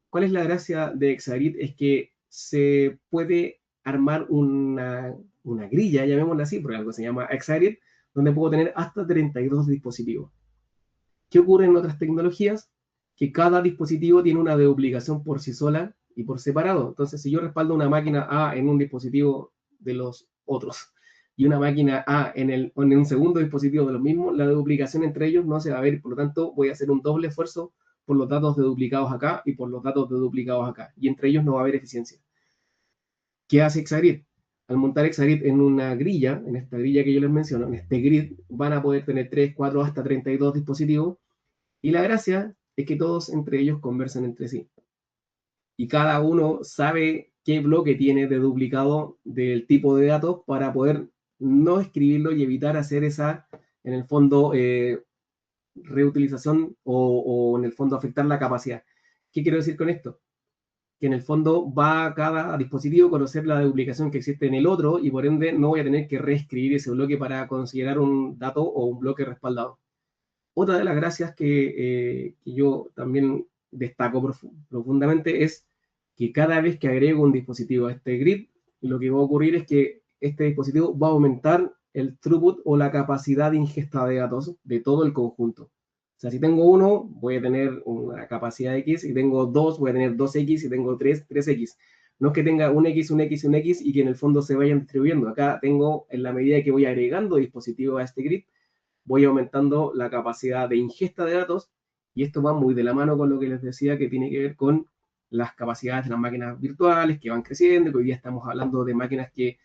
¿Cuál es la gracia de Xarit? Es que se puede armar una grilla, llamémosla así, porque algo se llama Xarit, donde puedo tener hasta 32 dispositivos. ¿Qué ocurre en otras tecnologías? Que cada dispositivo tiene una duplicación por sí sola y por separado. Entonces, si yo respaldo una máquina A en un dispositivo de los otros y una máquina A en un segundo dispositivo de los mismos, la duplicación entre ellos no se va a ver. Por lo tanto, voy a hacer un doble esfuerzo por los datos de duplicados acá y por los datos de duplicados acá. Y entre ellos no va a haber eficiencia. ¿Qué hace Xarit? Al montar Xarit en una grilla, en esta grilla que yo les menciono, en este grid, van a poder tener 3, 4, hasta 32 dispositivos. Y la gracia es que todos entre ellos conversan entre sí. Y cada uno sabe qué bloque tiene de duplicado del tipo de datos para poder no escribirlo y evitar hacer esa, en el fondo, reutilización o en el fondo afectar la capacidad. ¿Qué quiero decir con esto? Que en el fondo va a cada dispositivo a conocer la duplicación que existe en el otro y por ende no voy a tener que reescribir ese bloque para considerar un dato o un bloque respaldado. Otra de las gracias que yo también destaco profundamente es que cada vez que agrego un dispositivo a este grid, lo que va a ocurrir es que este dispositivo va a aumentar el throughput o la capacidad de ingesta de datos de todo el conjunto. O sea, si tengo uno, voy a tener una capacidad X, si tengo dos, voy a tener 2X, si tengo tres, 3X. No es que tenga un X, un X, un X y que en el fondo se vayan distribuyendo. Acá tengo, en la medida que voy agregando dispositivos a este grid, voy aumentando la capacidad de ingesta de datos y esto va muy de la mano con lo que les decía que tiene que ver con las capacidades de las máquinas virtuales que van creciendo, que hoy día estamos hablando de máquinas que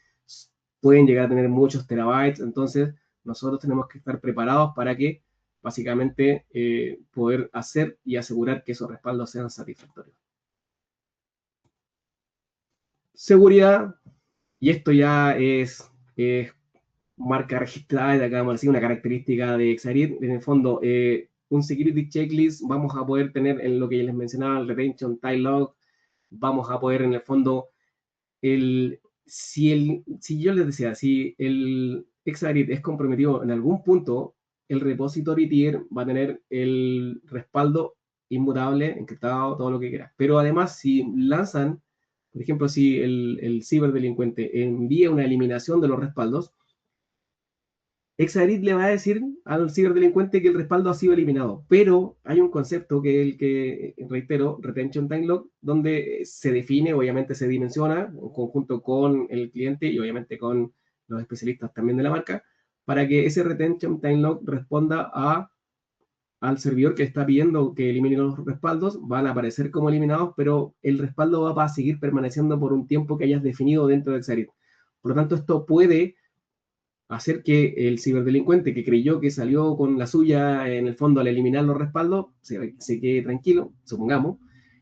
pueden llegar a tener muchos terabytes, entonces nosotros tenemos que estar preparados para que básicamente poder hacer y asegurar que esos respaldos sean satisfactorios. Seguridad, y esto ya es marca registrada, de acá vamos a decir una característica de Xarit, en el fondo, un security checklist, vamos a poder tener en lo que les mencionaba, el retention time log, vamos a poder en el fondo, si yo les decía, si el Xarit es comprometido en algún punto, el repository tier va a tener el respaldo inmutable, encriptado, todo lo que quieras. Pero además, si lanzan, por ejemplo, si el ciberdelincuente envía una eliminación de los respaldos, Exadit le va a decir al ciberdelincuente que el respaldo ha sido eliminado, pero hay un concepto que es el que, reitero, Retention Time Lock, donde se define, obviamente se dimensiona en conjunto con el cliente y obviamente con los especialistas también de la marca, para que ese Retention Time Lock responda al servidor que está pidiendo que elimine los respaldos, van a aparecer como eliminados, pero el respaldo va a seguir permaneciendo por un tiempo que hayas definido dentro de Exadit. Por lo tanto, esto puede hacer que el ciberdelincuente que creyó que salió con la suya en el fondo al eliminar los respaldos se quede tranquilo, supongamos,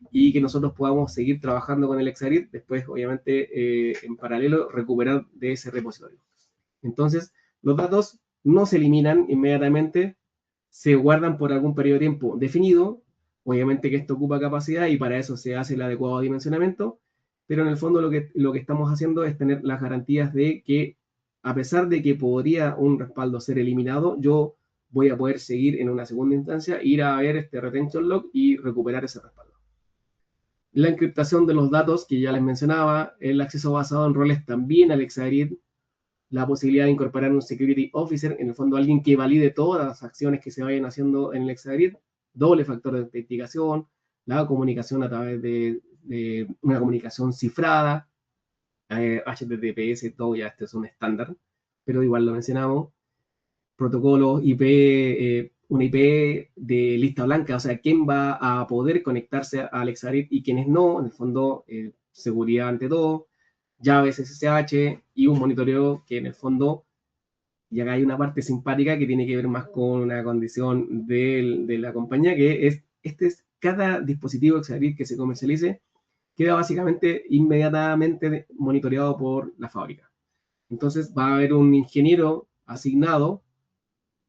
y que nosotros podamos seguir trabajando con el Exadit, después obviamente en paralelo recuperar de ese repositorio. Entonces, los datos no se eliminan inmediatamente, se guardan por algún periodo de tiempo definido, obviamente que esto ocupa capacidad y para eso se hace el adecuado dimensionamiento, pero en el fondo lo que estamos haciendo es tener las garantías de que a pesar de que podría un respaldo ser eliminado, yo voy a poder seguir en una segunda instancia, ir a ver este retention log y recuperar ese respaldo. La encriptación de los datos, que ya les mencionaba, el acceso basado en roles también al Exadit, la posibilidad de incorporar un security officer, en el fondo alguien que valide todas las acciones que se vayan haciendo en el Exadit, doble factor de autenticación, la comunicación a través de una comunicación cifrada, HTTPS, todo ya este es un estándar, pero igual lo mencionamos, protocolos IP, una IP de lista blanca, o sea, quién va a poder conectarse al Exadit y quiénes no, en el fondo, seguridad ante todo, llaves SSH y un monitoreo que en el fondo, y acá hay una parte simpática que tiene que ver más con una condición de la compañía, que es cada dispositivo Exadit que se comercialice queda básicamente inmediatamente monitoreado por la fábrica. Entonces va a haber un ingeniero asignado,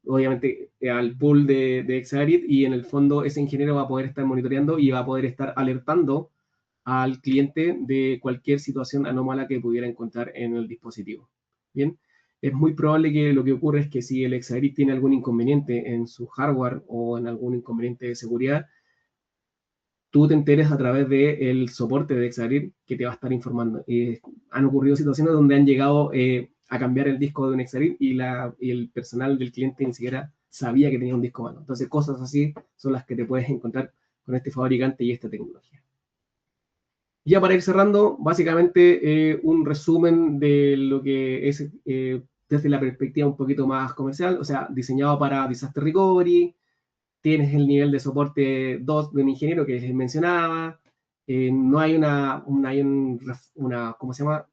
obviamente, al pool de Exadit y en el fondo ese ingeniero va a poder estar monitoreando y va a poder estar alertando al cliente de cualquier situación anómala que pudiera encontrar en el dispositivo. Bien, es muy probable que lo que ocurra es que si el Exadit tiene algún inconveniente en su hardware o en algún inconveniente de seguridad, tú te enteres a través del soporte de Exadit que te va a estar informando. Han ocurrido situaciones donde han llegado a cambiar el disco de un Exadit y el personal del cliente ni siquiera sabía que tenía un disco malo. Entonces, cosas así son las que te puedes encontrar con este fabricante y esta tecnología. Ya para ir cerrando, básicamente un resumen de lo que es desde la perspectiva un poquito más comercial, o sea, diseñado para Disaster Recovery, tienes el nivel de soporte 2 de un ingeniero que les mencionaba, no hay ¿cómo se llama?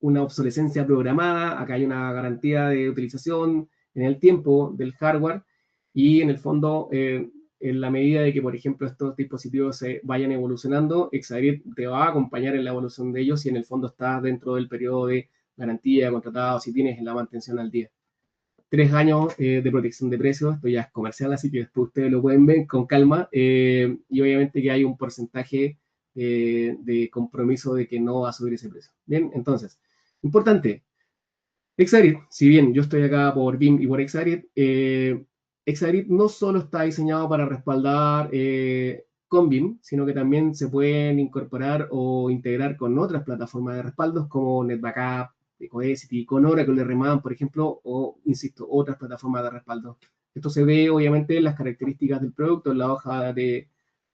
Una obsolescencia programada, acá hay una garantía de utilización en el tiempo del hardware y en el fondo, en la medida de que, por ejemplo, estos dispositivos se vayan evolucionando, Exadit te va a acompañar en la evolución de ellos y en el fondo está dentro del periodo de garantía contratado si tienes la mantención al día. 3 años de protección de precios, esto ya es comercial, así que después ustedes lo pueden ver con calma, y obviamente que hay un porcentaje de compromiso de que no va a subir ese precio. Bien, entonces, importante, Exadit, si bien yo estoy acá por BIM y por Exadit, Exadit no solo está diseñado para respaldar con BIM, sino que también se pueden incorporar o integrar con otras plataformas de respaldos como NetBackup, Cohesity, con Oracle RMAN, por ejemplo, o, insisto, otras plataformas de respaldo. Esto se ve obviamente en las características del producto, en la hoja de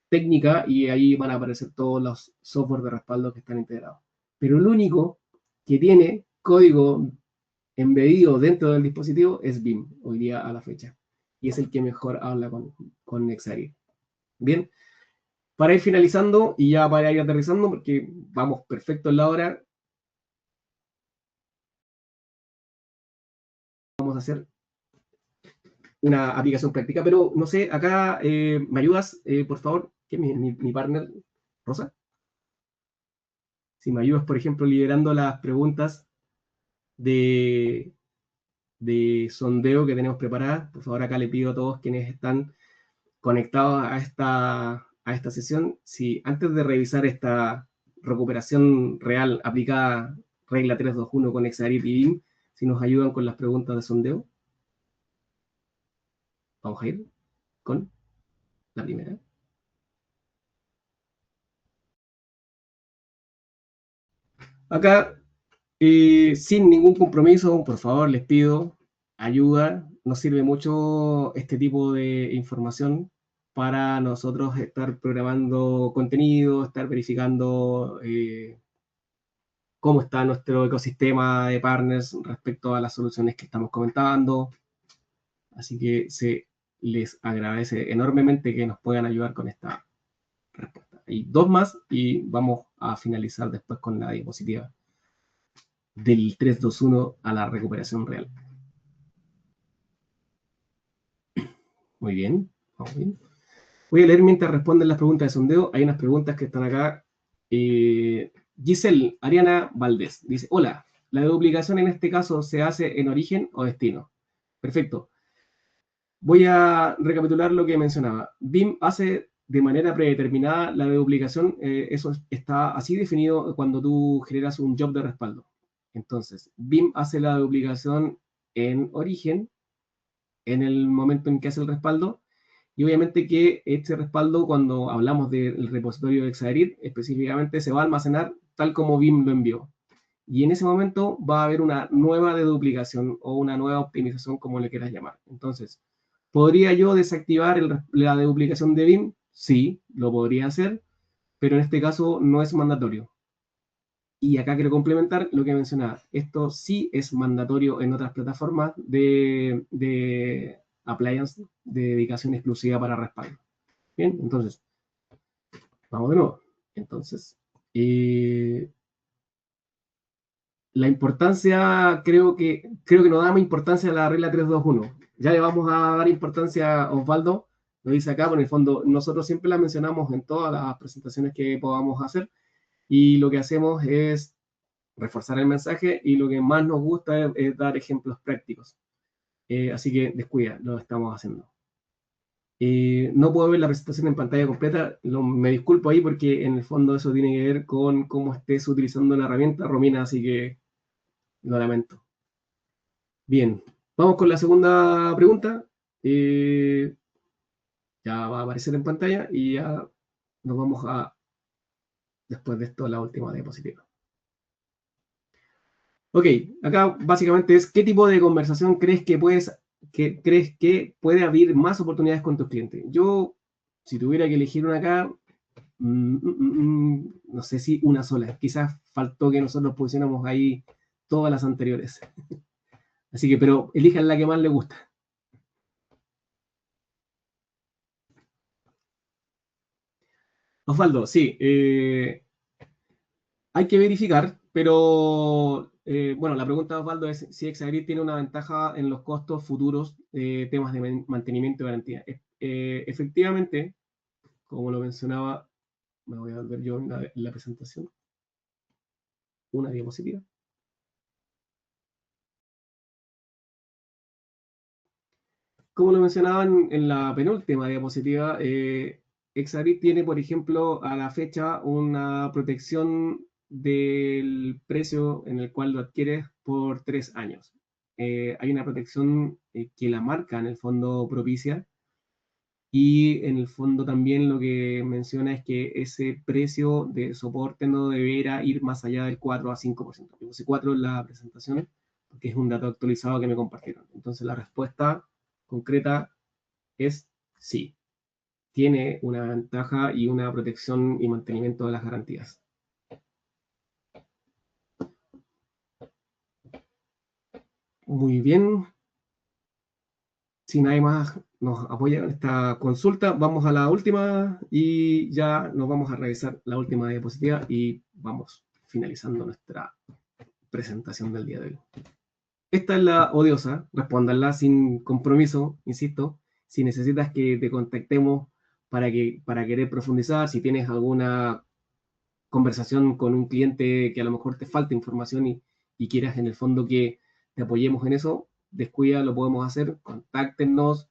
técnica, y ahí van a aparecer todos los software de respaldo que están integrados. Pero el único que tiene código embedido dentro del dispositivo es BIM, hoy día a la fecha. Y es el que mejor habla con Exadit. Bien, para ir finalizando y ya para ir aterrizando, porque vamos perfecto en la hora, vamos a hacer una aplicación práctica, pero no sé, acá me ayudas, por favor, que es mi partner, Rosa. Si me ayudas, por ejemplo, liderando las preguntas de, de sondeo que tenemos preparadas, por favor, acá le pido a todos quienes están conectados a esta sesión, si antes de revisar esta recuperación real aplicada regla 321 con Exadit y BIM, si nos ayudan con las preguntas de sondeo. Vamos a ir con la primera. Acá, sin ningún compromiso, por favor, les pido ayuda. Nos sirve mucho este tipo de información para nosotros estar programando contenido, estar verificando cómo está nuestro ecosistema de partners respecto a las soluciones que estamos comentando. Así que se les agradece enormemente que nos puedan ayudar con esta respuesta. Y dos más y vamos a finalizar después con la diapositiva del 3-2-1 a la recuperación real. Muy bien, vamos bien. Voy a leer mientras responden las preguntas de sondeo. Hay unas preguntas que están acá. Giselle Ariana Valdés dice, hola, ¿la duplicación en este caso se hace en origen o destino? Perfecto. Voy a recapitular lo que mencionaba. BIM hace de manera predeterminada la deduplicación. Eso está así definido cuando tú generas un job de respaldo. Entonces, BIM hace la duplicación en origen, en el momento en que hace el respaldo, y obviamente que este respaldo, cuando hablamos del repositorio de Exadit, específicamente se va a almacenar tal como BIM lo envió. Y en ese momento va a haber una nueva deduplicación o una nueva optimización, como le quieras llamar. Entonces, ¿podría yo desactivar la deduplicación de BIM? Sí, lo podría hacer, pero en este caso no es mandatorio. Y acá quiero complementar lo que mencionaba. Esto sí es mandatorio en otras plataformas de appliance de dedicación exclusiva para respaldo. Bien, entonces, vamos de nuevo. Entonces, la importancia, creo que no damos importancia a la regla 3-2-1. Ya le vamos a dar importancia a Osvaldo, lo dice acá, pero en el fondo nosotros siempre la mencionamos en todas las presentaciones que podamos hacer y lo que hacemos es reforzar el mensaje y lo que más nos gusta es dar ejemplos prácticos. Así que descuida, lo estamos haciendo. No puedo ver la presentación en pantalla completa, me disculpo ahí porque en el fondo eso tiene que ver con cómo estés utilizando la herramienta, Romina, así que lo lamento. Bien, vamos con la segunda pregunta. Ya va a aparecer en pantalla y ya nos vamos a, después de esto, la última diapositiva. Ok, acá básicamente es ¿qué tipo de conversación crees que puede abrir más oportunidades con tus clientes? Yo, si tuviera que elegir una acá, no sé si una sola. Quizás faltó que nosotros pusiéramos ahí todas las anteriores. Así que, pero elijan la que más les gusta. Osvaldo, sí. Hay que verificar, pero bueno, la pregunta de Osvaldo es si Exagrid tiene una ventaja en los costos futuros de temas de mantenimiento y garantía. Efectivamente, como lo mencionaba, me voy a volver yo en la presentación, una diapositiva. Como lo mencionaba en la penúltima diapositiva, Exagrid tiene, por ejemplo, a la fecha una protección del precio en el cual lo adquieres por 3 años. Hay una protección que la marca en el fondo propicia y en el fondo también lo que menciona es que ese precio de soporte no deberá ir más allá del 4 a 5%. Yo puse 4 en la presentación porque es un dato actualizado que me compartieron. Entonces la respuesta concreta es sí. Tiene una ventaja y una protección y mantenimiento de las garantías. Muy bien. Si nadie más nos apoya en esta consulta, vamos a la última y ya nos vamos a revisar la última diapositiva y vamos finalizando nuestra presentación del día de hoy. Esta es la odiosa, respóndanla sin compromiso, insisto. Si necesitas que te contactemos para querer profundizar, si tienes alguna conversación con un cliente que a lo mejor te falta información y quieras en el fondo que te apoyemos en eso, descuida, lo podemos hacer, contáctenos,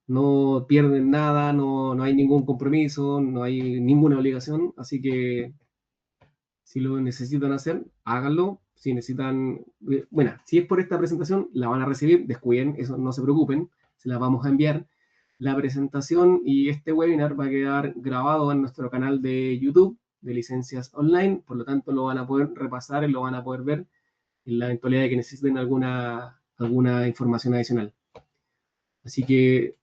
no pierden nada, no hay ningún compromiso, no hay ninguna obligación, así que si lo necesitan hacer, háganlo. Si necesitan, bueno, si es por esta presentación, la van a recibir, descuiden, eso no se preocupen, se la vamos a enviar. La presentación y este webinar va a quedar grabado en nuestro canal de YouTube de licencias online, por lo tanto lo van a poder repasar y lo van a poder ver en la eventualidad de que necesiten alguna información adicional. Así que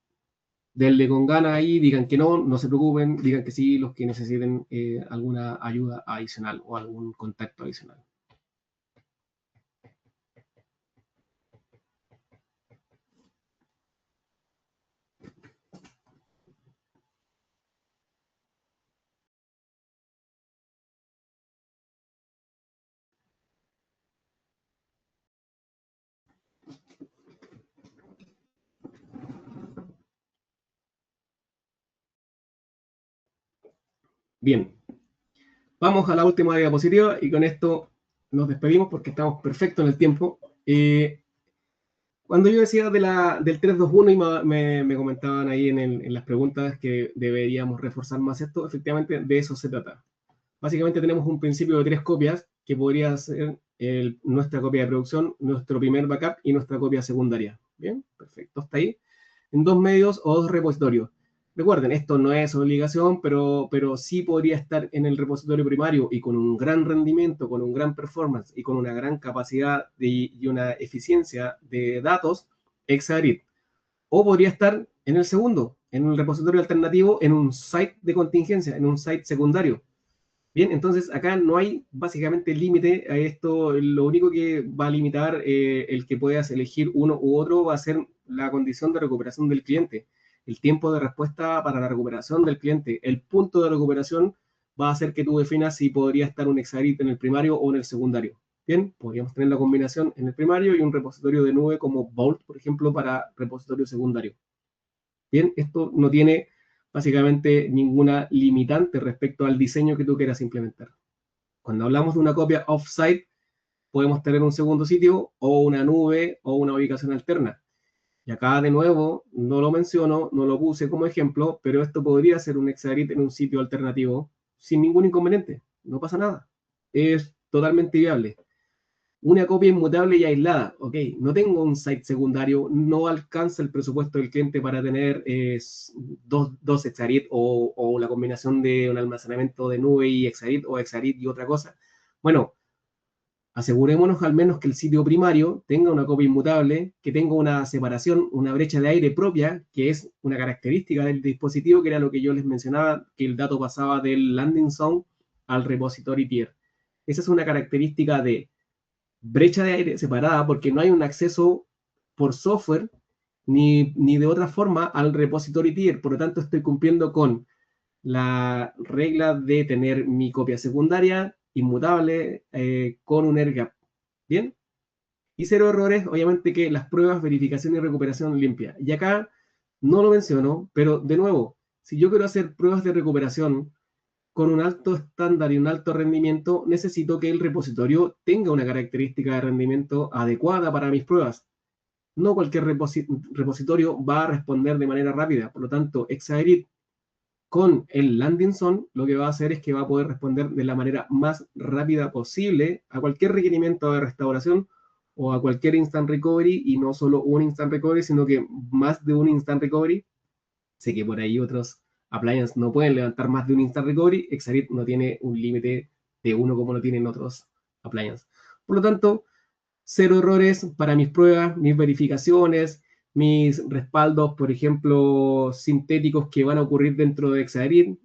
denle con ganas ahí, digan que no, no se preocupen, digan que sí los que necesiten alguna ayuda adicional o algún contacto adicional. Bien, vamos a la última diapositiva y con esto nos despedimos porque estamos perfectos en el tiempo. Cuando yo decía del 3-2-1 y me comentaban ahí en las preguntas que deberíamos reforzar más esto, efectivamente de eso se trata. Básicamente tenemos un principio de 3 copias que podría ser nuestra copia de producción, nuestro primer backup y nuestra copia secundaria. Bien, perfecto, está ahí. En 2 medios o 2 repositorios. Recuerden, esto no es obligación, pero sí podría estar en el repositorio primario y con un gran rendimiento, con un gran performance y con una gran capacidad y una eficiencia de datos, Exagrid. O podría estar en el segundo, en un repositorio alternativo, en un site de contingencia, en un site secundario. Bien, entonces acá no hay básicamente límite a esto. Lo único que va a limitar el que puedas elegir uno u otro va a ser la condición de recuperación del cliente, el tiempo de respuesta para la recuperación del cliente. El punto de recuperación va a hacer que tú definas si podría estar un Exagrid en el primario o en el secundario. Bien, podríamos tener la combinación en el primario y un repositorio de nube como Vault, por ejemplo, para repositorio secundario. Bien, esto no tiene básicamente ninguna limitante respecto al diseño que tú quieras implementar. Cuando hablamos de una copia off-site, podemos tener un segundo sitio o una nube o una ubicación alterna. Y acá de nuevo, no lo menciono, no lo puse como ejemplo, pero esto podría ser un Exagrid en un sitio alternativo sin ningún inconveniente. No pasa nada. Es totalmente viable. Una copia inmutable y aislada. Ok, no tengo un site secundario, no alcanza el presupuesto del cliente para tener dos Exagrid o la combinación de un almacenamiento de nube y Exagrid o Exagrid y otra cosa. Bueno, asegurémonos al menos que el sitio primario tenga una copia inmutable, que tenga una separación, una brecha de aire propia, que es una característica del dispositivo, que era lo que yo les mencionaba, que el dato pasaba del landing zone al repository tier. Esa es una característica de brecha de aire separada porque no hay un acceso por software ni de otra forma al repository tier. Por lo tanto, estoy cumpliendo con la regla de tener mi copia secundaria inmutable con un AirGap. ¿Bien? Y 0 errores, obviamente que las pruebas, verificación y recuperación limpia. Y acá no lo menciono, pero de nuevo, si yo quiero hacer pruebas de recuperación con un alto estándar y un alto rendimiento, necesito que el repositorio tenga una característica de rendimiento adecuada para mis pruebas. No cualquier repositorio va a responder de manera rápida. Por lo tanto, Exagrid con el landing zone lo que va a hacer es que va a poder responder de la manera más rápida posible a cualquier requerimiento de restauración o a cualquier instant recovery, y no solo un instant recovery, sino que más de un instant recovery. Sé que por ahí otros appliances no pueden levantar más de un instant recovery. Exagrid no tiene un límite de uno como lo tienen otros appliances. Por lo tanto, 0 errores para mis pruebas, mis verificaciones, mis respaldos, por ejemplo, sintéticos que van a ocurrir dentro de Exagrid.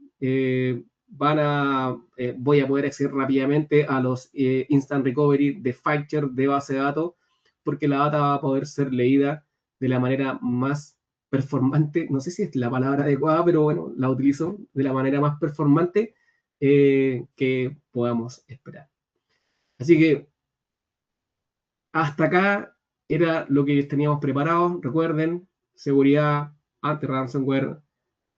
Voy a poder acceder rápidamente a los instant recovery de Factor de base de datos, porque la data va a poder ser leída de la manera más performante. No sé si es la palabra adecuada, pero bueno, la utilizo de la manera más performante que podamos esperar. Así que hasta acá era lo que teníamos preparado. Recuerden, seguridad, anti-ransomware,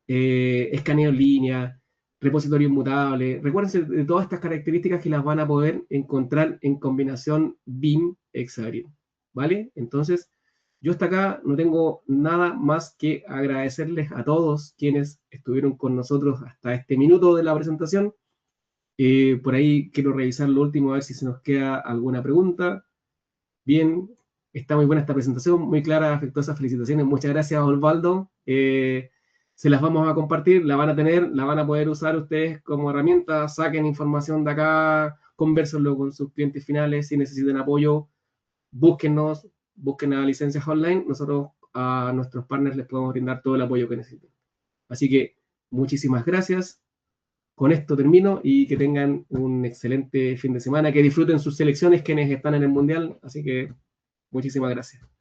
escaneo en línea, repositorio inmutable. Recuerden de todas estas características que las van a poder encontrar en combinación BIM Exagrid. ¿Vale? Entonces, yo hasta acá no tengo nada más que agradecerles a todos quienes estuvieron con nosotros hasta este minuto de la presentación. Por ahí quiero revisar lo último, a ver si se nos queda alguna pregunta. Bien, está muy buena esta presentación, muy clara, afectuosas felicitaciones. Muchas gracias, Osvaldo. se las vamos a compartir, la van a tener, la van a poder usar ustedes como herramienta, saquen información de acá, conversenlo con sus clientes finales, si necesitan apoyo, búsquennos, busquen a Licencias Online, nosotros a nuestros partners les podemos brindar todo el apoyo que necesiten. Así que muchísimas gracias. Con esto termino y que tengan un excelente fin de semana, que disfruten sus selecciones quienes están en el Mundial. Así que muchísimas gracias.